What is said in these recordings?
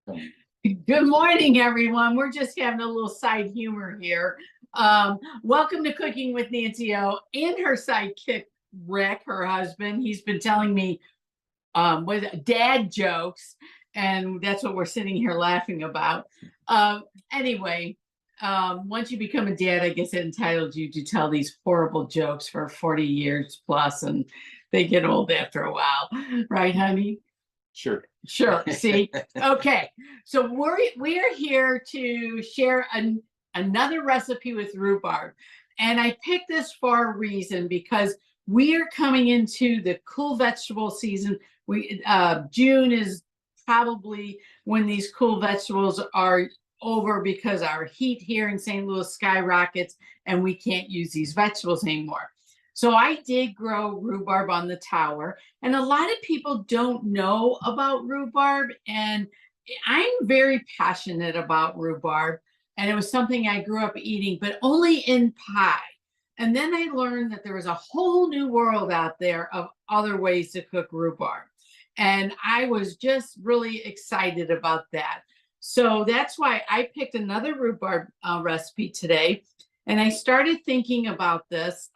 Good morning, everyone. We're just having a little side humor here. Welcome to Cooking with Nancy O and her sidekick, Rick, her husband. He's been telling me with dad jokes, and that's what we're sitting here laughing about. Anyway, once you become a dad, I guess it entitles you to tell these horrible jokes for 40 years plus, and they get old after a while. Right, honey? Sure. Sure. See, okay. So we are here to share another recipe with rhubarb, and I picked this for a reason because we are coming into the cool vegetable season. June is probably when these cool vegetables are over because our heat here in St. Louis skyrockets, and we can't use these vegetables anymore. So I did grow rhubarb on the tower, and a lot of people don't know about rhubarb, and I'm very passionate about rhubarb, and it was something I grew up eating, but only in pie. And then I learned that there was a whole new world out there of other ways to cook rhubarb. And I was just really excited about that. So that's why I picked another rhubarb recipe today. And I started thinking about this.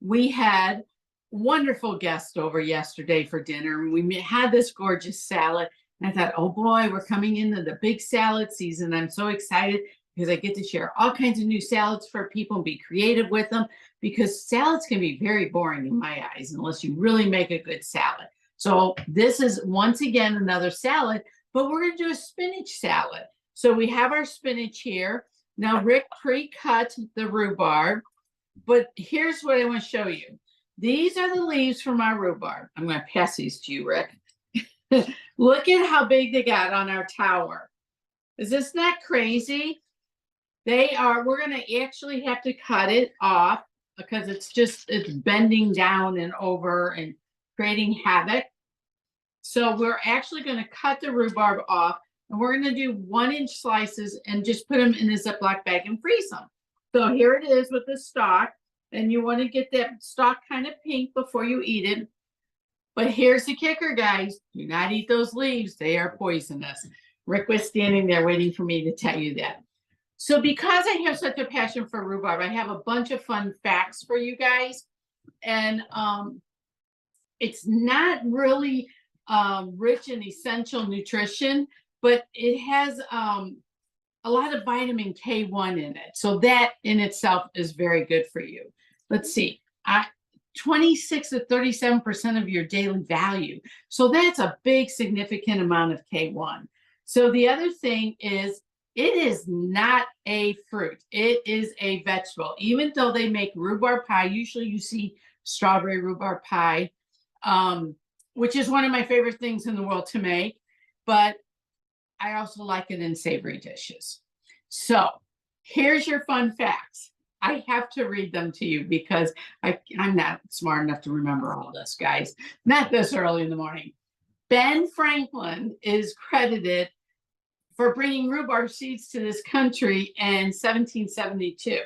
We had wonderful guests over yesterday for dinner, and we had this gorgeous salad. And I thought, oh boy, we're coming into the big salad season. I'm so excited because I get to share all kinds of new salads for people and be creative with them, because salads can be very boring in my eyes unless you really make a good salad. So this is once again another salad, but we're going to do a spinach salad. So we have our spinach here. Now Rick pre-cut the rhubarb. But here's what I want to show you. These are the leaves from our rhubarb. I'm going to pass these to you, Rick. Look at how big they got on our tower. Is this not crazy? We're going to actually have to cut it off because it's bending down and over and creating havoc. So we're actually going to cut the rhubarb off, and we're going to do 1-inch slices and just put them in a Ziploc bag and freeze them. So here it is with the stalk, and you want to get that stalk kind of pink before you eat it. But here's the kicker, guys. Do not eat those leaves. They are poisonous. Rick was standing there waiting for me to tell you that. So because I have such a passion for rhubarb, I have a bunch of fun facts for you guys. And it's not really rich in essential nutrition, but it has a lot of vitamin K1 in it. So that in itself is very good for you. Let's see, 26 to 37% of your daily value. So that's a big, significant amount of K1. So the other thing is, it is not a fruit. It is a vegetable. Even though they make rhubarb pie, usually you see strawberry rhubarb pie, which is one of my favorite things in the world to make. But I also like it in savory dishes. So here's your fun facts. I have to read them to you because I'm not smart enough to remember all this, guys. Not this early in the morning. Ben Franklin is credited for bringing rhubarb seeds to this country in 1772.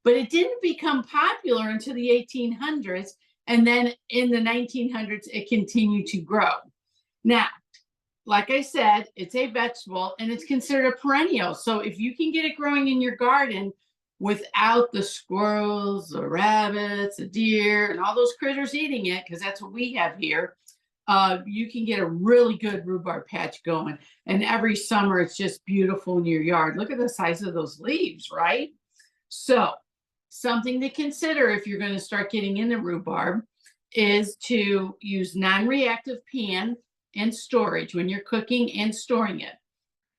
But it didn't become popular until the 1800s. And then in the 1900s, it continued to grow. Now, like I said, it's a vegetable and it's considered a perennial. So if you can get it growing in your garden without the squirrels, the rabbits, the deer, and all those critters eating it, because that's what we have here, you can get a really good rhubarb patch going. And every summer, it's just beautiful in your yard. Look at the size of those leaves, right? So something to consider if you're going to start getting into rhubarb is to use non-reactive pan and storage when you're cooking and storing it.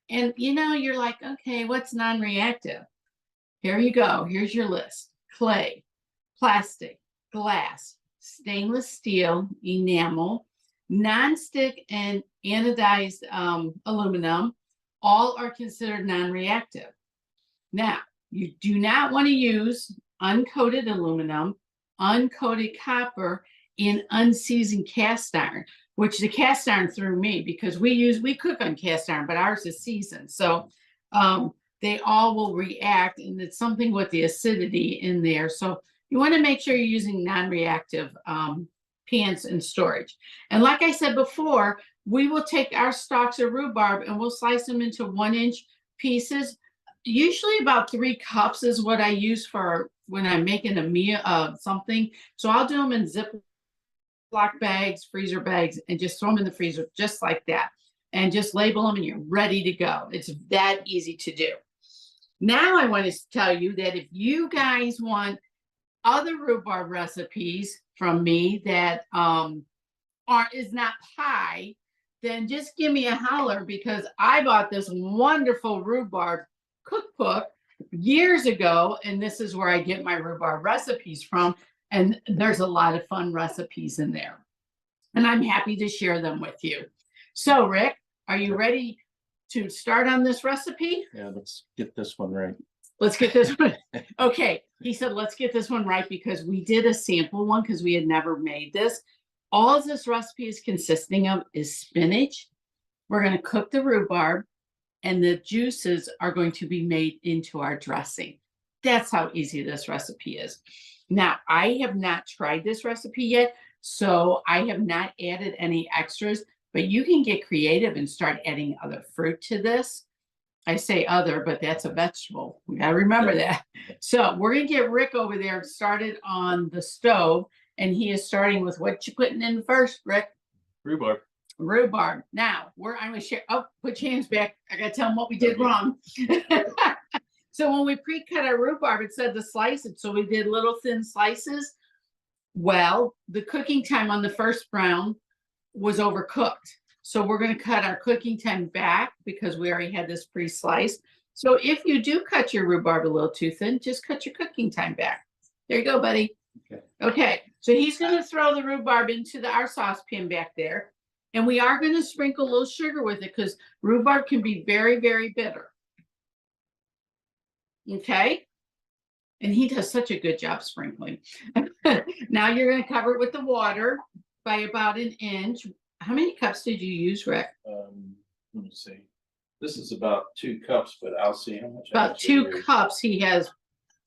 And you're like, okay, what's non-reactive? Here you go. Here's your list. Clay, plastic, glass, stainless steel, enamel, nonstick, and anodized aluminum. All are considered non-reactive. Now, you do not want to use uncoated aluminum, uncoated copper, and unseasoned cast iron, which the cast iron threw me because we cook on cast iron, but ours is seasoned. So they all will react, and it's something with the acidity in there. So you want to make sure you're using non-reactive pans in storage. And like I said before, we will take our stalks of rhubarb and we'll slice them into 1-inch pieces. Usually about 3 cups is what I use for when I'm making a meal of something. So I'll do them in Ziploc bags, freezer bags, and just throw them in the freezer just like that. And just label them and you're ready to go. It's that easy to do. Now I want to tell you that if you guys want other rhubarb recipes from me that is not pie, then just give me a holler, because I bought this wonderful rhubarb cookbook years ago, and this is where I get my rhubarb recipes from, and there's a lot of fun recipes in there, and I'm happy to share them with you. So Rick, are you ready to start on this recipe? Yeah, let's get this one right. Let's get this one. Okay, he said, let's get this one right, because we did a sample one because we had never made this. All this recipe is consisting of is spinach. We're going to cook the rhubarb, and the juices are going to be made into our dressing. That's how easy this recipe is. Now, I have not tried this recipe yet, so I have not added any extras, but you can get creative and start adding other fruit to this. I say other, but that's a vegetable. We got to remember that. So we're going to get Rick over there started on the stove, and he is starting with what you putting in first, Rick? Rhubarb. Rhubarb. Now, I'm going to share. Oh, put your hands back. I got to tell them what we did wrong. So when we pre-cut our rhubarb, it said to slice it. So we did little thin slices. Well, the cooking time on the first brown was overcooked. So we're going to cut our cooking time back because we already had this pre-sliced. So if you do cut your rhubarb a little too thin, just cut your cooking time back. There you go, buddy. Okay. So he's going to throw the rhubarb into our saucepan back there. And we are going to sprinkle a little sugar with it because rhubarb can be very, very bitter. Okay. And he does such a good job sprinkling. Now you're going to cover it with the water by about 1 inch. How many cups did you use, Rick? Let me see. This is about 2 cups, but I'll see how much. About 2 cups he has.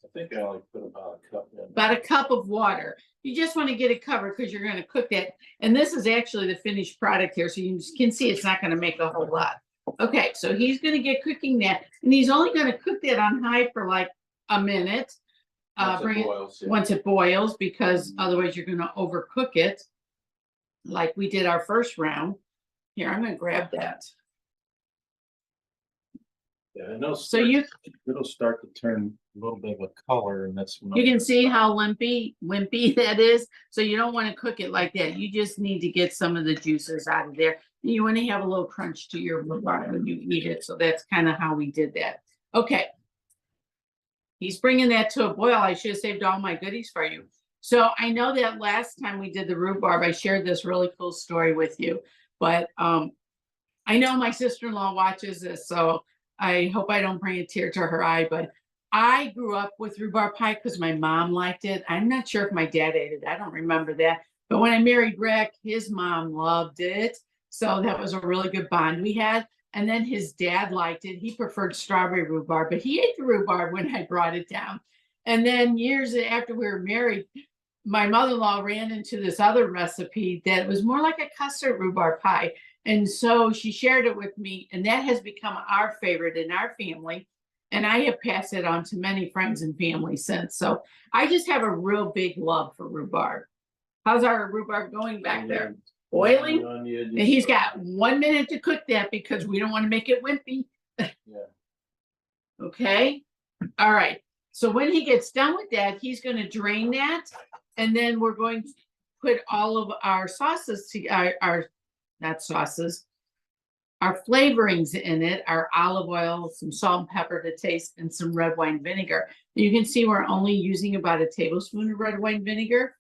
I think I only put about a cup in. About a cup of water. You just want to get it covered because you're going to cook that. And this is actually the finished product here. So you can see it's not going to make a whole lot. Okay, so he's going to get cooking that. And he's only going to cook that on high for like a minute. Once it boils, because otherwise you're going to overcook it like we did our first round. Here, I'm going to grab that. Yeah, I know. So it'll start to turn a little bit of a color, and that's when you can see how wimpy that is. So you don't want to cook it like that. You just need to get some of the juices out of there. You want to have a little crunch to your rhubarb when you eat it. So that's kind of how we did that. Okay. He's bringing that to a boil. I should have saved all my goodies for you. So I know that last time we did the rhubarb, I shared this really cool story with you. But I know my sister-in-law watches this, so I hope I don't bring a tear to her eye. But I grew up with rhubarb pie because my mom liked it. I'm not sure if my dad ate it. I don't remember that. But when I married Rick, his mom loved it. So that was a really good bond we had. And then his dad liked it. He preferred strawberry rhubarb, but he ate the rhubarb when I brought it down. And then years after we were married, my mother-in-law ran into this other recipe that was more like a custard rhubarb pie. And so she shared it with me, and that has become our favorite in our family. And I have passed it on to many friends and family since. So I just have a real big love for rhubarb. How's our rhubarb going back there? Boiling? And he's got 1 minute to cook that because we don't want to make it wimpy. Yeah. Okay. All right. So when he gets done with that, he's going to drain that. And then we're going to put all of our sauces, our flavorings in it, our olive oil, some salt and pepper to taste, and some red wine vinegar. You can see we're only using about a tablespoon of red wine vinegar.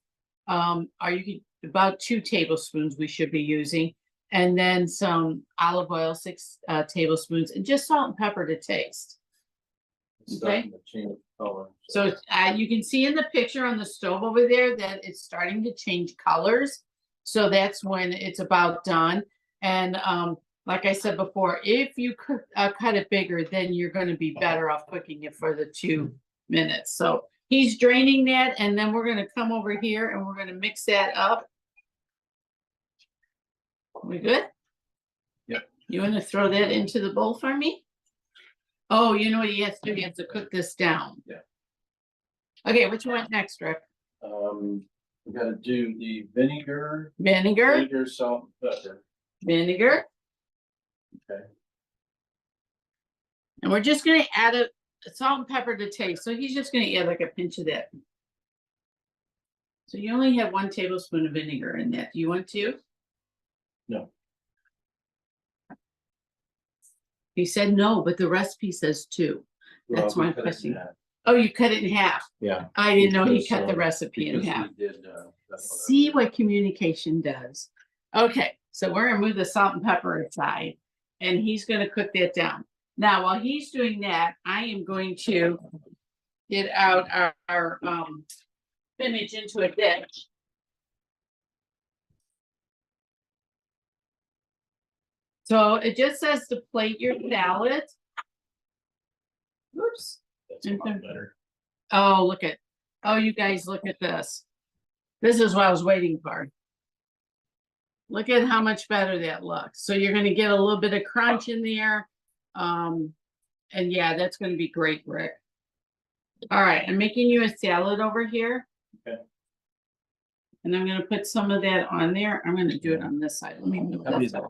About 2 tablespoons we should be using. And then some olive oil, 6 tablespoons, and just salt and pepper to taste. Okay. So you can see in the picture on the stove over there that it's starting to change colors. So that's when it's about done. And like I said before, if you cut it bigger, then you're going to be better off cooking it for the 2 minutes. So he's draining that, and then we're going to come over here and we're going to mix that up. We good? You want to throw that into the bowl for me? Oh, you know what he has to do? He has to cook this down. Yeah. Okay, what you want next, Rick? We gotta do the vinegar, Vinegar, salt, and pepper. vinegar, Okay. and we're just gonna add a salt and pepper to taste. So he's just gonna add like a pinch of that. So you only have 1 tablespoon of vinegar in that. Do you want to? No. He said no, but the recipe says 2. That's Well, my we cut it in question. half. Oh, you cut it in half. Yeah. I didn't know he Because, cut the recipe in because half. we did, See what communication does. Okay, so we're gonna move the salt and pepper aside, and he's gonna cook that down. Now, while he's doing that, I am going to get out our spinach into a dish. So it just says to plate your salad. Oops. That's a lot better. Oh, look at, oh, you guys, look at this. This is what I was waiting for. Look at how much better that looks. So you're gonna get a little bit of crunch in there. And yeah, that's gonna be great, Rick. All right, I'm making you a salad over here. Okay. And I'm gonna put some of that on there. I'm gonna do it on this side. Let me move How do you this.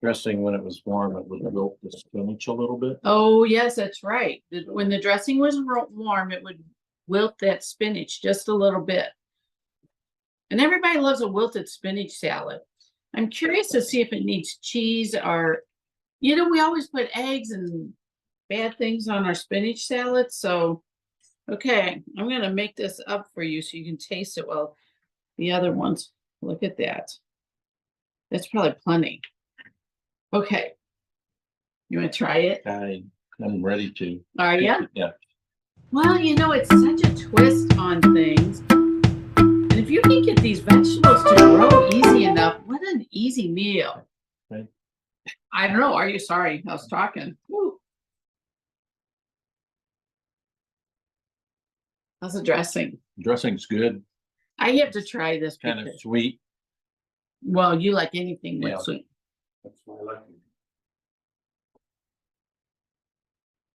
Dressing when it was warm, it would wilt the spinach a little bit. Oh, yes, that's right. When the dressing was warm, it would wilt that spinach just a little bit. And everybody loves a wilted spinach salad. I'm curious to see if it needs cheese or, you know, we always put eggs and bad things on our spinach salad. So, okay, I'm going to make this up for you so you can taste it. Well, the other ones, look at that. That's probably plenty. Okay. You want to try it? I'm ready to. Are you? Yeah. Well, you know, it's such a twist on things. And if you can get these vegetables to grow easy enough, what an easy meal. Right. I don't know. Are you sorry? I was talking. Woo. How's the dressing? Dressing's good. I have to try this. Kind of because, sweet. well, you like anything with Yeah. sweet. That's why I like it.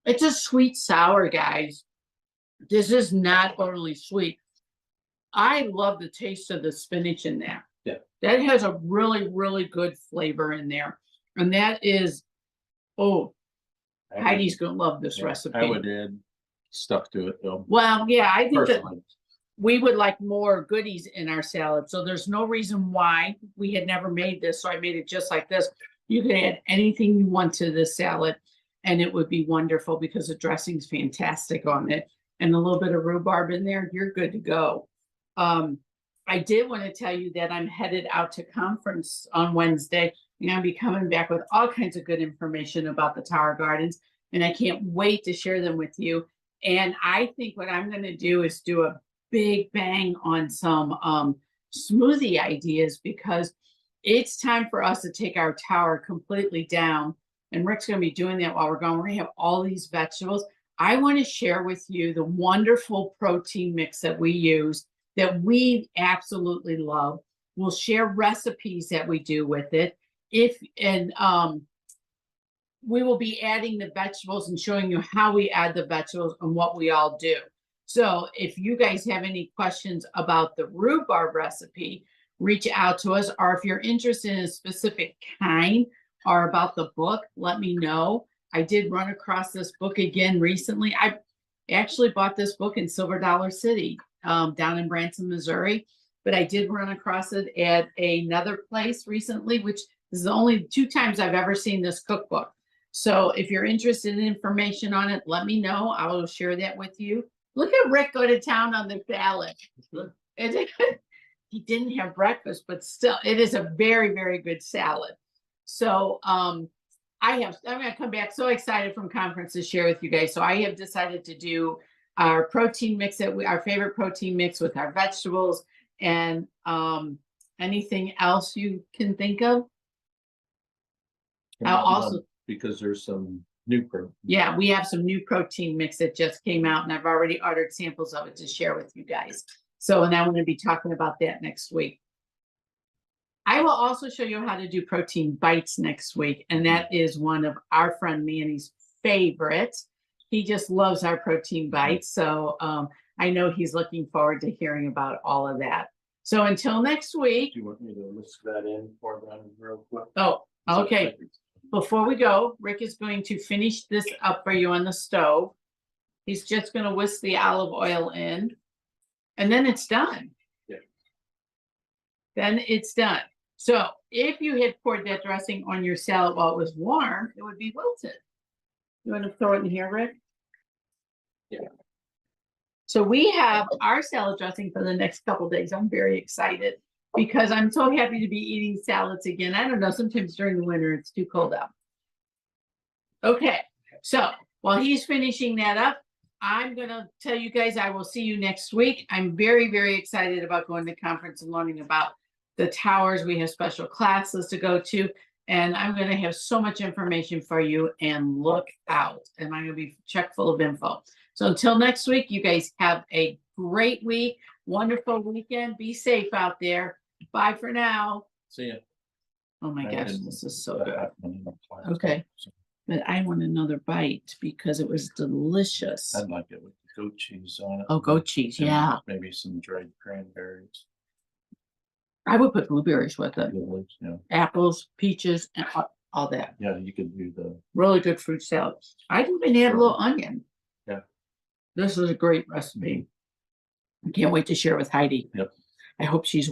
It's a sweet sour, guys. This is not overly sweet. I love the taste of the spinach in there. Yeah. That has a really, really good flavor in there. And that is, oh, Heidi's gonna love this recipe. I would add stuff to it though. Well, yeah, I think that Personally. we would like more goodies in our salad. So there's no reason why we had never made this. So I made it just like this. You can add anything you want to this salad and it would be wonderful because the dressing's fantastic on it. And a little bit of rhubarb in there, you're good to go. I did want to tell you that I'm headed out to conference on Wednesday. I'm going to be coming back with all kinds of good information about the Tower Gardens, and I can't wait to share them with you. And I think what I'm going to do is do a big bang on some smoothie ideas because it's time for us to take our tower completely down. And Rick's going to be doing that while we're gone. We're going to have all these vegetables. I want to share with you the wonderful protein mix that we use that we absolutely love. We'll share recipes that we do with it. We will be adding the vegetables and showing you how we add the vegetables and what we all do. So if you guys have any questions about the rhubarb recipe, reach out to us. Or if you're interested in a specific kind or about the book, let me know. I did run across this book again recently. I actually bought this book in Silver Dollar City, down in Branson, Missouri. But I did run across it at another place recently, which is the only 2 times I've ever seen this cookbook. So if you're interested in information on it, let me know. I will share that with you. Look at Rick go to town on the salad. He didn't have breakfast, but still, it is a very, very good salad. So I'm going to come back so excited from conference to share with you guys. So I have decided to do our protein mix, our favorite protein mix with our vegetables and anything else you can think of. I'll also, because there's some new protein. Yeah, we have some new protein mix that just came out and I've already ordered samples of it to share with you guys. So, and I'm going to be talking about that next week. I will also show you how to do protein bites next week. And that is one of our friend Manny's favorites. He just loves our protein bites. So I know he's looking forward to hearing about all of that. So until next week. Do you want me to list that in for them real quick? Oh, okay. Before we go, Rick is going to finish this up for you on the stove. He's just going to whisk the olive oil in, and then it's done. Yeah. Then it's done. So if you had poured that dressing on your salad while it was warm, it would be wilted. You want to throw it in here, Rick? Yeah. So we have our salad dressing for the next couple of days. I'm very excited because I'm so happy to be eating salads again. I don't know, sometimes during the winter it's too cold out. Okay, so while he's finishing that up, I'm going to tell you guys I will see you next week. I'm very, very excited about going to conference and learning about the towers. We have special classes to go to, and I'm going to have so much information for you, and look out. And I'm going to be chock full of info. So until next week, you guys have a great week, wonderful weekend. Be safe out there. Bye for now. See ya. Oh my gosh, this is so good. Okay. But I want another bite because it was delicious. I'd like it with goat cheese on it. Oh, goat cheese, and yeah. Maybe some dried cranberries. I would put blueberries with it. Yeah. Apples, peaches, and all that. Yeah, you could do the. Really good fruit salad. I'd even add a little onion. Yeah. This is a great recipe. I can't wait to share with Heidi. Yep. I hope she's